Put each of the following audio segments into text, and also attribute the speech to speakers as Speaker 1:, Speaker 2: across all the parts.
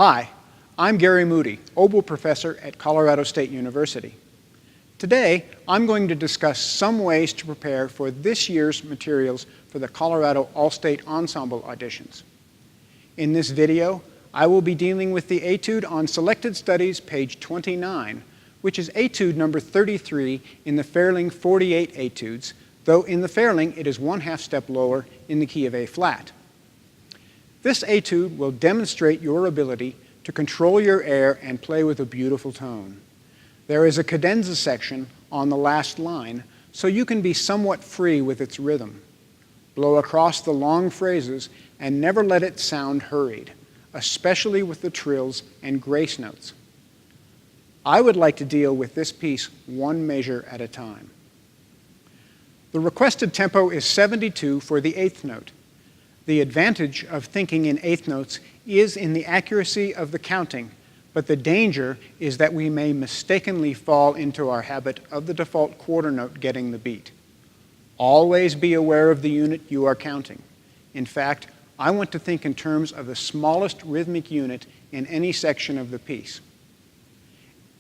Speaker 1: Hi, I'm Gary Moody, Oboe professor at Colorado State University. Today, I'm going to discuss some ways to prepare for this year's materials for the Colorado All-State Ensemble auditions. In this video, I will be dealing with the etude on Selected Studies, page 29, which is etude number 33 in the Fairling 48 etudes, though in the Fairling it is 1/2 step lower in the key of A flat. This etude will demonstrate your ability to control your air and play with a beautiful tone. There is a cadenza section on the last line, so you can be somewhat free with its rhythm. Blow across the long phrases and never let it sound hurried, especially with the trills and grace notes. I would like to deal with this piece one measure at a time. The requested tempo is 72 for the 8th note. The advantage of thinking in 8th notes is in the accuracy of the counting, but the danger is that we may mistakenly fall into our habit of the default quarter note getting the beat. Always be aware of the unit you are counting. In fact, I want to think in terms of the smallest rhythmic unit in any section of the piece.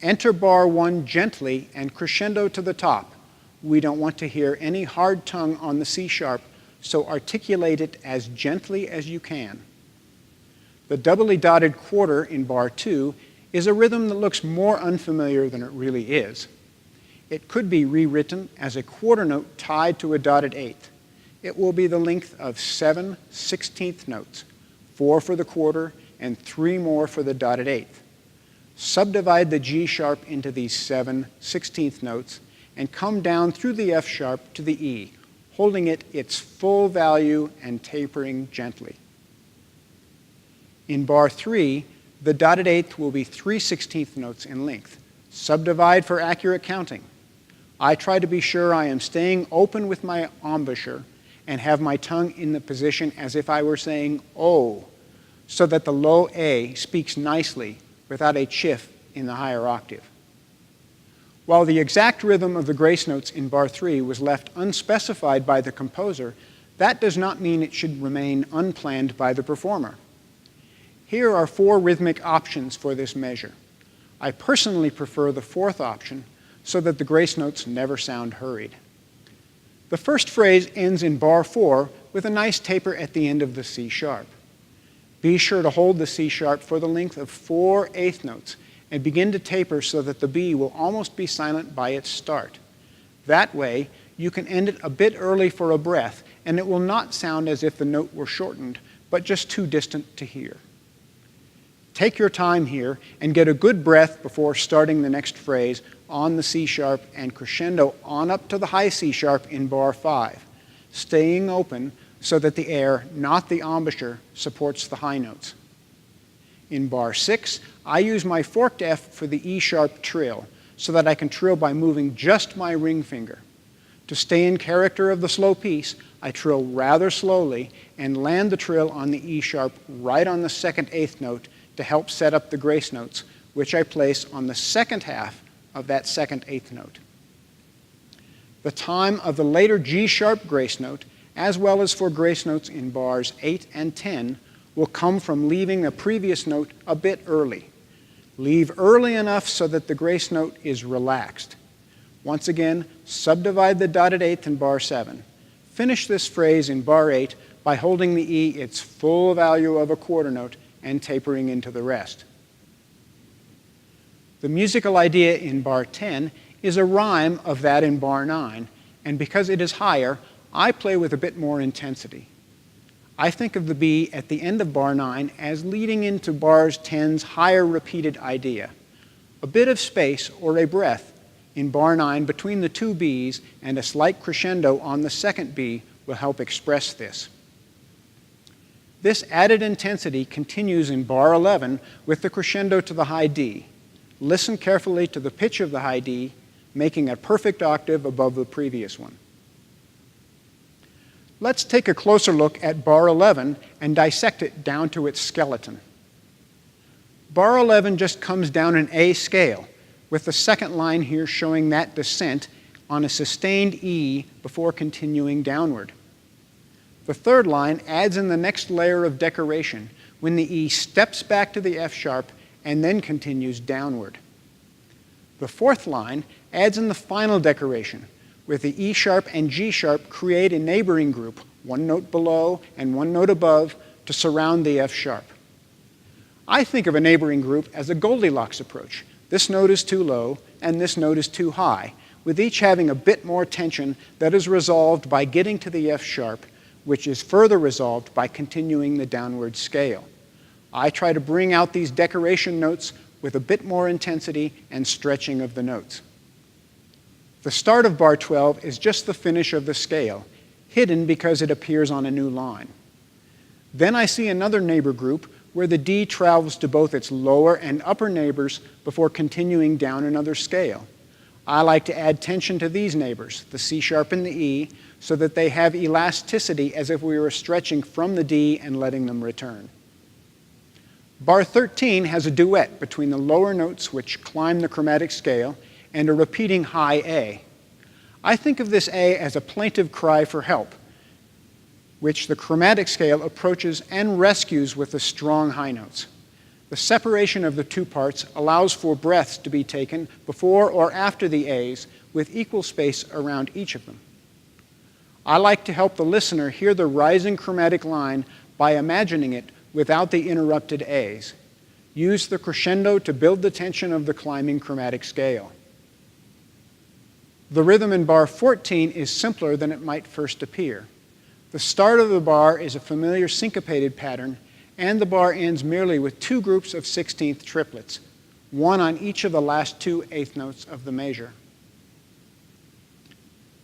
Speaker 1: Enter bar 1 gently and crescendo to the top. We don't want to hear any hard tongue on the C sharp, so articulate it as gently as you can. The doubly dotted quarter in bar 2 is a rhythm that looks more unfamiliar than it really is. It could be rewritten as a quarter note tied to a dotted 8th. It will be the length of 7 16th notes, 4 for the quarter and 3 more for the dotted 8th. Subdivide the G sharp into these 7 16th notes and come down through the F sharp to the E, holding it its full value and tapering gently. In bar 3, the dotted 8th will be 3 16th notes in length. Subdivide for accurate counting. I try to be sure I am staying open with my embouchure and have my tongue in the position as if I were saying "oh," so that the low A speaks nicely without a chiff in the higher octave. While the exact rhythm of the grace notes in bar 3 was left unspecified by the composer, that does not mean it should remain unplanned by the performer. Here are 4 rhythmic options for this measure. I personally prefer the 4th option so that the grace notes never sound hurried. The first phrase ends in bar 4 with a nice taper at the end of the C sharp. Be sure to hold the C sharp for the length of 4 8th notes and begin to taper so that the B will almost be silent by its start. That way, you can end it a bit early for a breath, and it will not sound as if the note were shortened, but just too distant to hear. Take your time here and get a good breath before starting the next phrase on the C sharp and crescendo on up to the high C sharp in bar 5, staying open so that the air, not the embouchure, supports the high notes. In bar 6, I use my forked F for the E sharp trill so that I can trill by moving just my ring finger. To stay in character of the slow piece, I trill rather slowly and land the trill on the E sharp right on the 2nd 8th note to help set up the grace notes, which I place on the 2nd half of that 2nd 8th note. The time of the later G sharp grace note, as well as for grace notes in bars 8 and 10, will come from leaving the previous note a bit early. Leave early enough so that the grace note is relaxed. Once again, subdivide the dotted 8th in bar 7. Finish this phrase in bar 8 by holding the E its full value of a quarter note and tapering into the rest. The musical idea in bar 10 is a rhyme of that in bar 9, and because it is higher, I play with a bit more intensity. I think of the B at the end of bar 9 as leading into bars 10's higher repeated idea. A bit of space or a breath in bar 9 between the 2 B's and a slight crescendo on the 2nd B will help express this. This added intensity continues in bar 11 with the crescendo to the high D. Listen carefully to the pitch of the high D, making a perfect octave above the previous one. Let's take a closer look at bar 11 and dissect it down to its skeleton. Bar 11 just comes down an A scale, with the 2nd line here showing that descent on a sustained E before continuing downward. The 3rd line adds in the next layer of decoration, when the E steps back to the F sharp and then continues downward. The fourth line adds in the final decoration, with the E sharp and G sharp create a neighboring group, one note below and one note above, to surround the F sharp. I think of a neighboring group as a Goldilocks approach. This note is too low and this note is too high, with each having a bit more tension that is resolved by getting to the F sharp, which is further resolved by continuing the downward scale. I try to bring out these decoration notes with a bit more intensity and stretching of the notes. The start of bar 12 is just the finish of the scale, hidden because it appears on a new line. Then I see another neighbor group where the D travels to both its lower and upper neighbors before continuing down another scale. I like to add tension to these neighbors, the C sharp and the E, so that they have elasticity as if we were stretching from the D and letting them return. Bar 13 has a duet between the lower notes which climb the chromatic scale and a repeating high A. I think of this A as a plaintive cry for help, which the chromatic scale approaches and rescues with the strong high notes. The separation of the two parts allows for breaths to be taken before or after the A's with equal space around each of them. I like to help the listener hear the rising chromatic line by imagining it without the interrupted A's. Use the crescendo to build the tension of the climbing chromatic scale. The rhythm in bar 14 is simpler than it might first appear. The start of the bar is a familiar syncopated pattern, and the bar ends merely with two groups of 16th triplets, one on each of the last two eighth notes of the measure.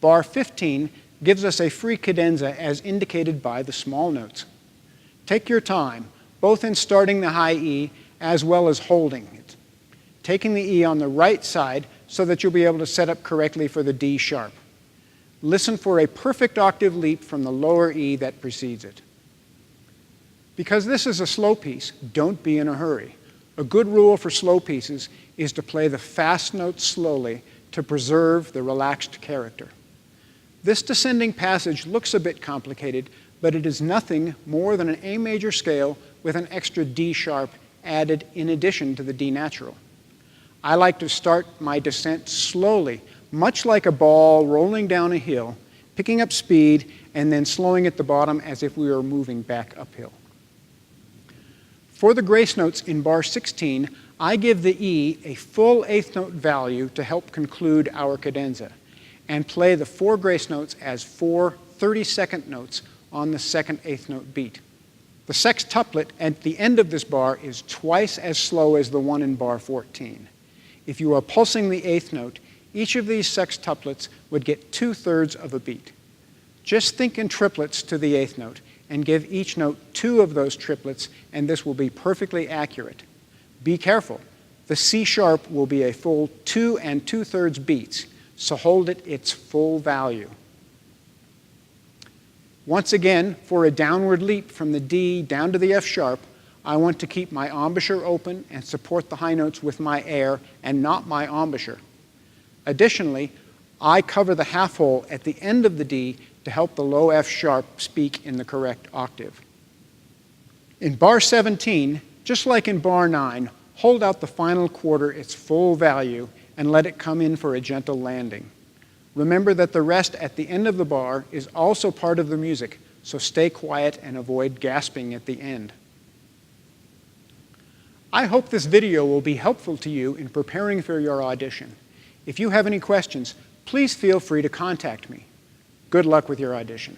Speaker 1: Bar 15 gives us a free cadenza as indicated by the small notes. Take your time, both in starting the high E as well as holding it, taking the E on the right side so that you'll be able to set up correctly for the D sharp. Listen for a perfect octave leap from the lower E that precedes it. Because this is a slow piece, don't be in a hurry. A good rule for slow pieces is to play the fast notes slowly to preserve the relaxed character. This descending passage looks a bit complicated, but it is nothing more than an A major scale with an extra D sharp added in addition to the D natural. I like to start my descent slowly, much like a ball rolling down a hill, picking up speed and then slowing at the bottom as if we were moving back uphill. For the grace notes in bar 16, I give the E a full eighth note value to help conclude our cadenza, and play the four grace notes as four 32nd notes on the second eighth note beat. The sextuplet at the end of this bar is twice as slow as the one in bar 14. If you are pulsing the eighth note, each of these sextuplets would get 2/3 of a beat. Just think in triplets to the eighth note and give each note 2 of those triplets, and this will be perfectly accurate. Be careful. The C sharp will be a full 2 2/3 beats, so hold it its full value. Once again, for a downward leap from the D down to the F sharp, I want to keep my embouchure open and support the high notes with my air and not my embouchure. Additionally, I cover the half hole at the end of the D to help the low F sharp speak in the correct octave. In bar 17, just like in bar 9, hold out the final quarter its full value and let it come in for a gentle landing. Remember that the rest at the end of the bar is also part of the music, so stay quiet and avoid gasping at the end. I hope this video will be helpful to you in preparing for your audition. If you have any questions, please feel free to contact me. Good luck with your audition.